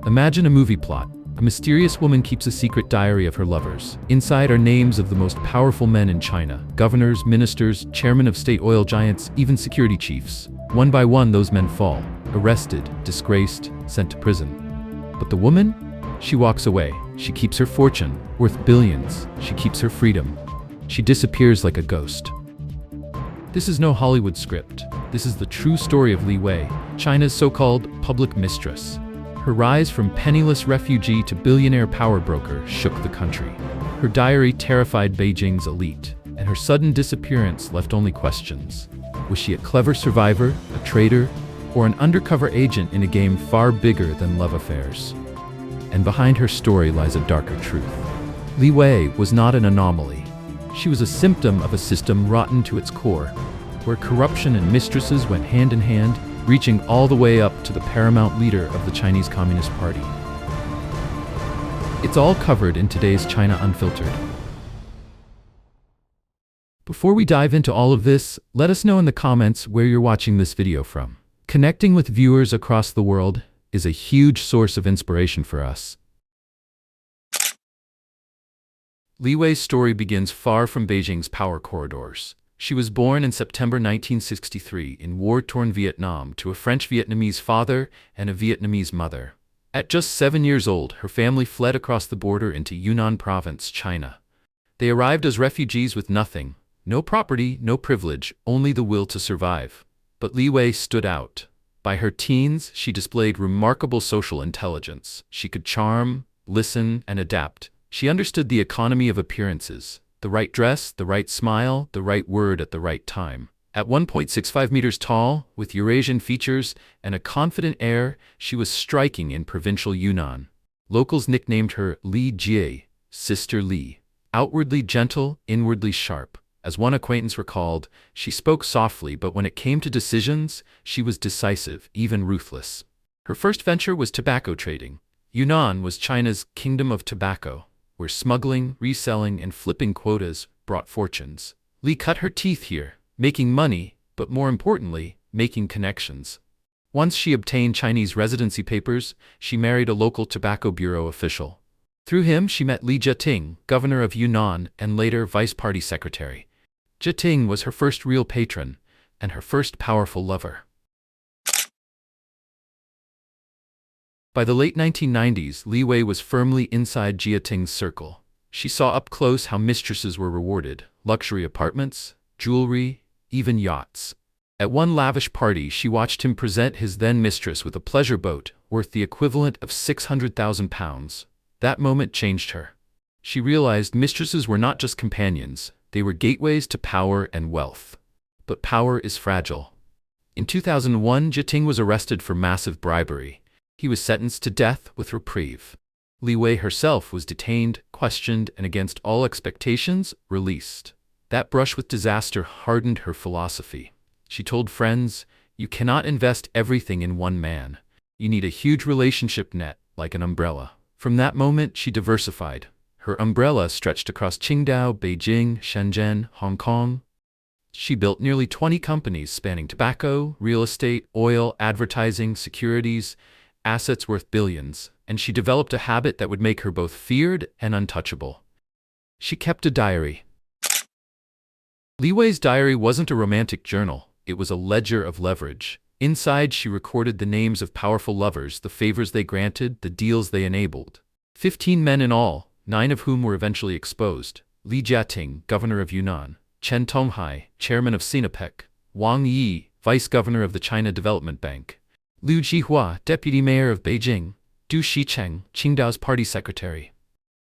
Imagine a movie plot. A mysterious woman keeps a secret diary of her lovers. Inside are names of the most powerful men in China: governors, ministers, chairmen of state oil giants, even security chiefs. One by one, those men fall, arrested, disgraced, sent to prison. But the woman? She walks away. She keeps her fortune, worth billions. She keeps her freedom. She disappears like a ghost. This is no Hollywood script. This is the true story of Li Wei, China's so-called public mistress. Her rise from penniless refugee to billionaire power broker shook the country. Her diary terrified Beijing's elite, and her sudden disappearance left only questions. Was she a clever survivor, a traitor, or an undercover agent in a game far bigger than love affairs? And behind her story lies a darker truth. Li Wei was not an anomaly. She was a symptom of a system rotten to its core, where corruption and mistresses went hand in hand, reaching all the way up to the paramount leader of the Chinese Communist Party. It's all covered in today's China Unfiltered. Before we dive into all of this, let us know in the comments where you're watching this video from. Connecting with viewers across the world is a huge source of inspiration for us. Li Wei's story begins far from Beijing's power corridors. She was born in September 1963 in war-torn Vietnam to a French-Vietnamese father and a Vietnamese mother. At just 7 years old, her family fled across the border into Yunnan province, China. They arrived as refugees with nothing, no property, no privilege, only the will to survive. But Li Wei stood out. By her teens, she displayed remarkable social intelligence. She could charm, listen, and adapt. She understood the economy of appearances. The right dress, the right smile, the right word at the right time. At 1.65 meters tall, with Eurasian features and a confident air, she was striking in provincial Yunnan. Locals nicknamed her Li Jie, Sister Li. Outwardly gentle, inwardly sharp. As one acquaintance recalled, she spoke softly, but when it came to decisions, she was decisive, even ruthless. Her first venture was tobacco trading. Yunnan was China's kingdom of tobacco, where smuggling, reselling, and flipping quotas brought fortunes. Li cut her teeth here, making money, but more importantly, making connections. Once she obtained Chinese residency papers, she married a local tobacco bureau official. Through him, she met Li Jiating, governor of Yunnan and later vice party secretary. Jiating was her first real patron and her first powerful lover. By the late 1990s, Li Wei was firmly inside Jiating's circle. She saw up close how mistresses were rewarded: luxury apartments, jewelry, even yachts. At one lavish party, she watched him present his then-mistress with a pleasure boat worth the equivalent of £600,000. That moment changed her. She realized mistresses were not just companions, they were gateways to power and wealth. But power is fragile. In 2001, Jiating was arrested for massive bribery. He was sentenced to death with reprieve. Li Wei herself was detained, questioned, and against all expectations, released. That brush with disaster hardened her philosophy. She told friends, "You cannot invest everything in one man. You need a huge relationship net, like an umbrella." From that moment, she diversified. Her umbrella stretched across QINGDAO, Beijing, Shenzhen, Hong Kong. She built nearly 20 companies spanning tobacco, real estate, oil, advertising, securities, assets worth billions, and she developed a habit that would make her both feared and untouchable. She kept a diary. Li Wei's diary wasn't a romantic journal, it was a ledger of leverage. Inside, she recorded the names of powerful lovers, the favors they granted, the deals they enabled. 15 men in all, 9 of whom were eventually exposed. Li Jiating, governor of Yunnan; Chen Tonghai, chairman of SINOPEC; Wang Yi, vice-governor of the China Development Bank; Liu Jihua, deputy mayor of Beijing; Du Shicheng, QINGDAO's party secretary;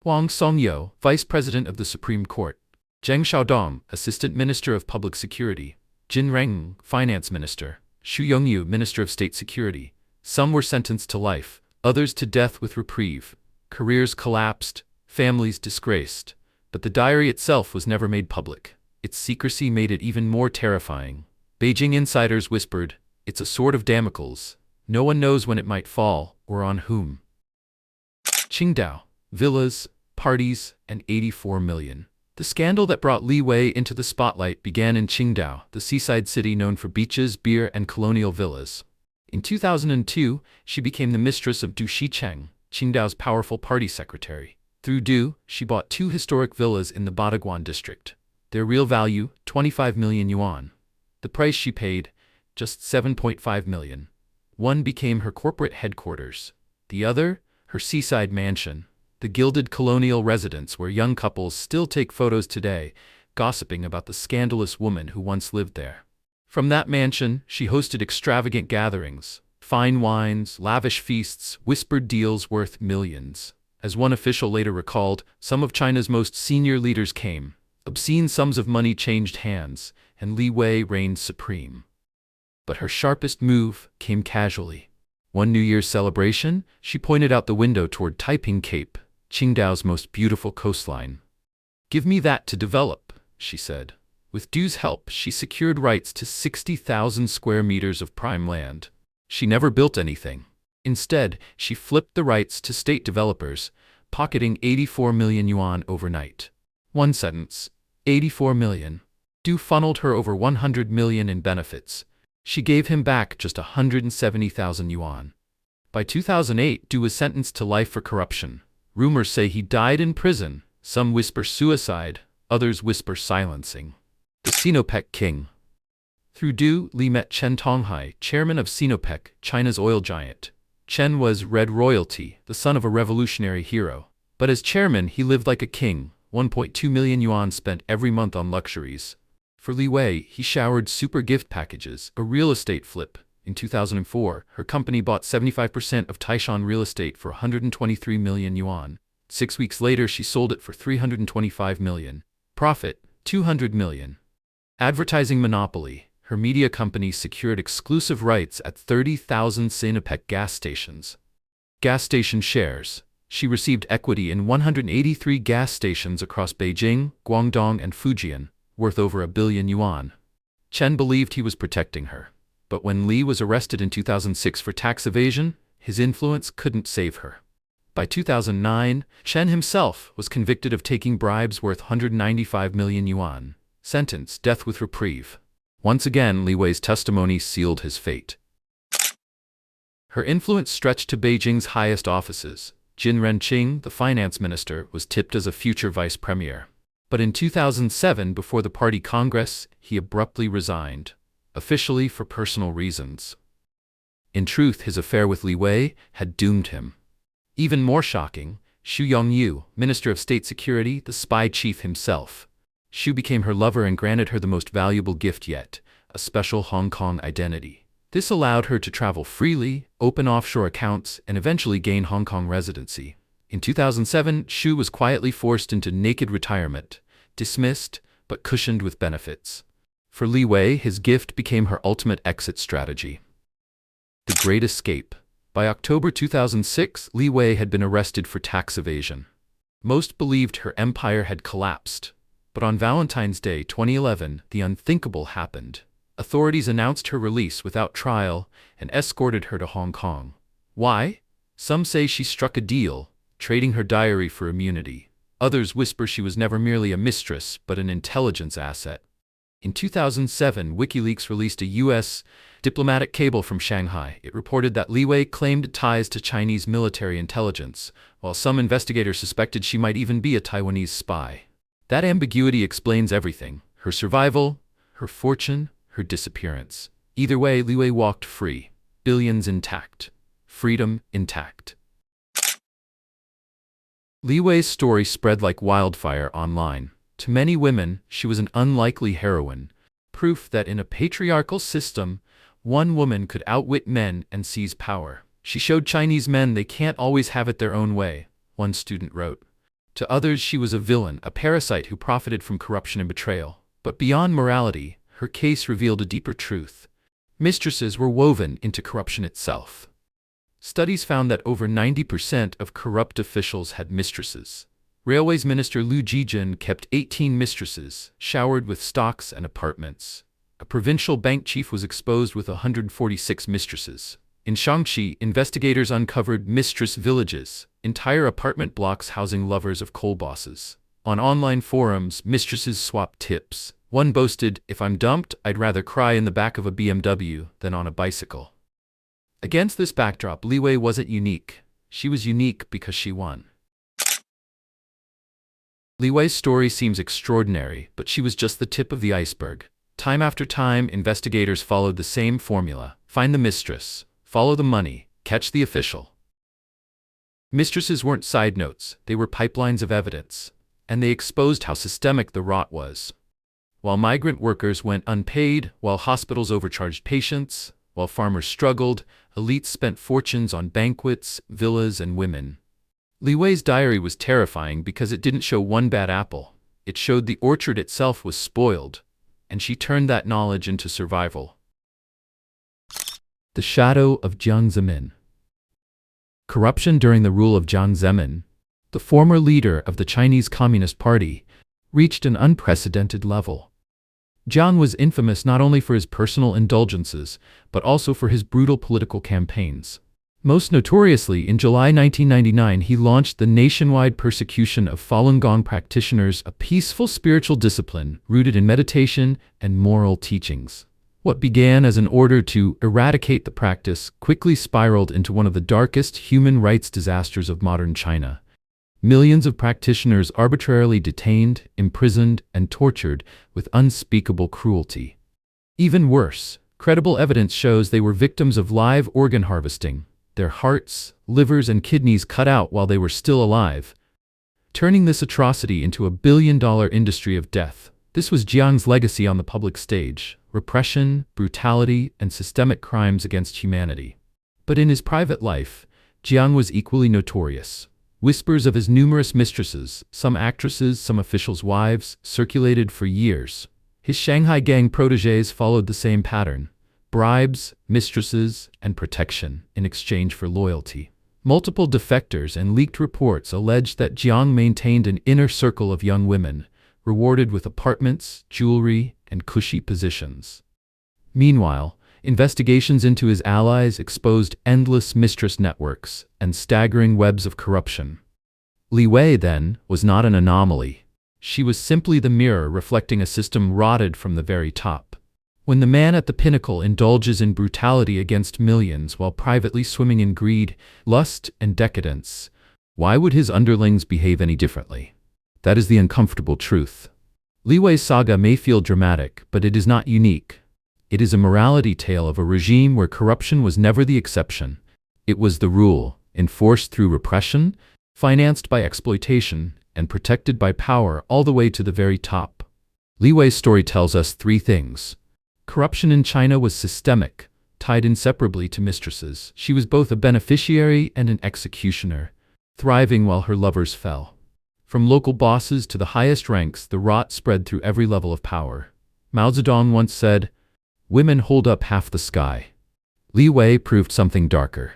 Wang Songyo, vice president of the Supreme Court; Zheng Xiaodong, assistant minister of public security; Jin Reng, finance minister; Xu Yongyu, minister of state security. Some were sentenced to life, others to death with reprieve. Careers collapsed, families disgraced. But the diary itself was never made public. Its secrecy made it even more terrifying. Beijing insiders whispered, "It's a sword of Damocles. No one knows when it might fall, or on whom." QINGDAO, villas, parties, and 84 million. The scandal that brought Li Wei into the spotlight began in QINGDAO, the seaside city known for beaches, beer, and colonial villas. In 2002, she became the mistress of Du Shicheng, QINGDAO's powerful party secretary. Through Du, she bought 2 historic villas in the Badaguan district. Their real value, 25 million yuan. The price she paid, just 7.5 million. One became her corporate headquarters. The other, her seaside mansion, the gilded colonial residence where young couples still take photos today, gossiping about the scandalous woman who once lived there. From that mansion, she hosted extravagant gatherings, fine wines, lavish feasts, whispered deals worth millions. As one official later recalled, some of China's most senior leaders came. Obscene sums of money changed hands, and Li Wei reigned supreme. But her sharpest move came casually. One New Year's celebration, she pointed out the window toward Taiping Cape, Qingdao's most beautiful coastline. "Give me that to develop," she said. With Du's help, she secured rights to 60,000 square meters of prime land. She never built anything. Instead, she flipped the rights to state developers, pocketing 84 million yuan overnight. One sentence, 84 million. Du funneled her over 100 million in benefits. She gave him back just 170,000 yuan. By 2008, Du was sentenced to life for corruption. Rumors say he died in prison. Some whisper suicide, others whisper silencing. The SINOPEC king. Through Du, Li met Chen Tonghai, chairman of SINOPEC, China's oil giant. Chen was red royalty, the son of a revolutionary hero. But as chairman, he lived like a king, 1.2 million yuan spent every month on luxuries. For Li Wei, he showered super gift packages, a real estate flip. In 2004, her company bought 75% of Taishan real estate for 123 million yuan. 6 weeks later, she sold it for 325 million. Profit, 200 million. Advertising monopoly. Her media company secured exclusive rights at 30,000 SINOPEC gas stations. Gas station shares. She received equity in 183 gas stations across Beijing, Guangdong, and Fujian, worth over 1 billion yuan. Chen believed he was protecting her. But when Li was arrested in 2006 for tax evasion, his influence couldn't save her. By 2009, Chen himself was convicted of taking bribes worth 195 million yuan. Sentence, death with reprieve. Once again, Li Wei's testimony sealed his fate. Her influence stretched to Beijing's highest offices. Jin Renqing, the finance minister, was tipped as a future vice premier. But in 2007, before the party congress, he abruptly resigned, officially for personal reasons. In truth, his affair with Li Wei had doomed him. Even more shocking, Xu Yongyu, Minister of State Security, the spy chief himself. Xu became her lover and granted her the most valuable gift yet, a special Hong Kong identity. This allowed her to travel freely, open offshore accounts, and eventually gain Hong Kong residency. In 2007, Xu was quietly forced into naked retirement, dismissed, but cushioned with benefits. For Li Wei, his gift became her ultimate exit strategy. The Great Escape. By October 2006, Li Wei had been arrested for tax evasion. Most believed her empire had collapsed. But on Valentine's Day 2011, the unthinkable happened. Authorities announced her release without trial and escorted her to Hong Kong. Why? Some say she struck a deal, trading her diary for immunity. Others whisper she was never merely a mistress, but an intelligence asset. In 2007, WikiLeaks released a U.S. diplomatic cable from Shanghai. It reported that Li Wei claimed ties to Chinese military intelligence, while some investigators suspected she might even be a Taiwanese spy. That ambiguity explains everything: her survival, her fortune, her disappearance. Either way, Li Wei walked free. Billions intact. Freedom intact. Li Wei's story spread like wildfire online. To many women, she was an unlikely heroine, proof that in a patriarchal system, one woman could outwit men and seize power. She showed Chinese men they can't always have it their own way, one student wrote. To others, she was a villain, a parasite who profited from corruption and betrayal. But beyond morality, her case revealed a deeper truth. Mistresses were woven into corruption itself. Studies found that over 90% of corrupt officials had mistresses. Railways Minister Liu Zhijun kept 18 mistresses, showered with stocks and apartments. A provincial bank chief was exposed with 146 mistresses. In Shaanxi, investigators uncovered mistress villages, entire apartment blocks housing lovers of coal bosses. On online forums, mistresses swapped tips. One boasted, "If I'm dumped, I'd rather cry in the back of a BMW than on a bicycle." Against this backdrop, Li Wei wasn't unique. She was unique because she won. Li Wei's story seems extraordinary, but she was just the tip of the iceberg. Time after time, investigators followed the same formula. Find the mistress, follow the money, catch the official. Mistresses weren't side notes, they were pipelines of evidence, and they exposed how systemic the rot was. While migrant workers went unpaid, while hospitals overcharged patients, while farmers struggled, elites spent fortunes on banquets, villas, and women. Li Wei's diary was terrifying because it didn't show one bad apple. It showed the orchard itself was spoiled, and she turned that knowledge into survival. The shadow of Jiang Zemin. Corruption during the rule of Jiang Zemin, the former leader of the Chinese Communist Party, reached an unprecedented level. Jiang was infamous not only for his personal indulgences, but also for his brutal political campaigns. Most notoriously, in July 1999, he launched the nationwide persecution of Falun Gong practitioners, a peaceful spiritual discipline rooted in meditation and moral teachings. What began as an order to eradicate the practice quickly spiraled into one of the darkest human rights disasters of modern China. Millions of practitioners arbitrarily detained, imprisoned, and tortured with unspeakable cruelty. Even worse, credible evidence shows they were victims of live organ harvesting, their hearts, livers, and kidneys cut out while they were still alive, turning this atrocity into a billion-dollar industry of death. This was Jiang's legacy on the public stage: repression, brutality, and systemic crimes against humanity. But in his private life, Jiang was equally notorious. Whispers of his numerous mistresses, some actresses, some officials' wives, circulated for years. His Shanghai gang protégés followed the same pattern: bribes, mistresses, and protection in exchange for loyalty. Multiple defectors and leaked reports alleged that Jiang maintained an inner circle of young women, rewarded with apartments, jewelry, and cushy positions. Meanwhile, investigations into his allies exposed endless mistress networks and staggering webs of corruption. Li Wei, then, was not an anomaly. She was simply the mirror reflecting a system rotted from the very top. When the man at the pinnacle indulges in brutality against millions while privately swimming in greed, lust, and decadence, why would his underlings behave any differently? That is the uncomfortable truth. Li Wei's saga may feel dramatic, but it is not unique. It is a morality tale of a regime where corruption was never the exception. It was the rule, enforced through repression, financed by exploitation, and protected by power all the way to the very top. Li Wei's story tells us three things. Corruption in China was systemic, tied inseparably to mistresses. She was both a beneficiary and an executioner, thriving while her lovers fell. From local bosses to the highest ranks, the rot spread through every level of power. Mao Zedong once said, "Women hold up half the sky." Li Wei proved something darker.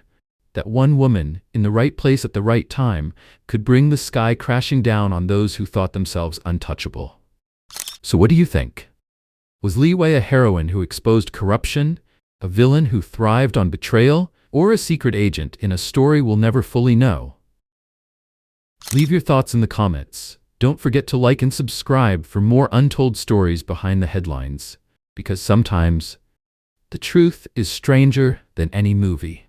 That one woman, in the right place at the right time, could bring the sky crashing down on those who thought themselves untouchable. So what do you think? Was Li Wei a heroine who exposed corruption, a villain who thrived on betrayal, or a secret agent in a story we'll never fully know? Leave your thoughts in the comments. Don't forget to like and subscribe for more untold stories behind the headlines, because sometimes the truth is stranger than any movie.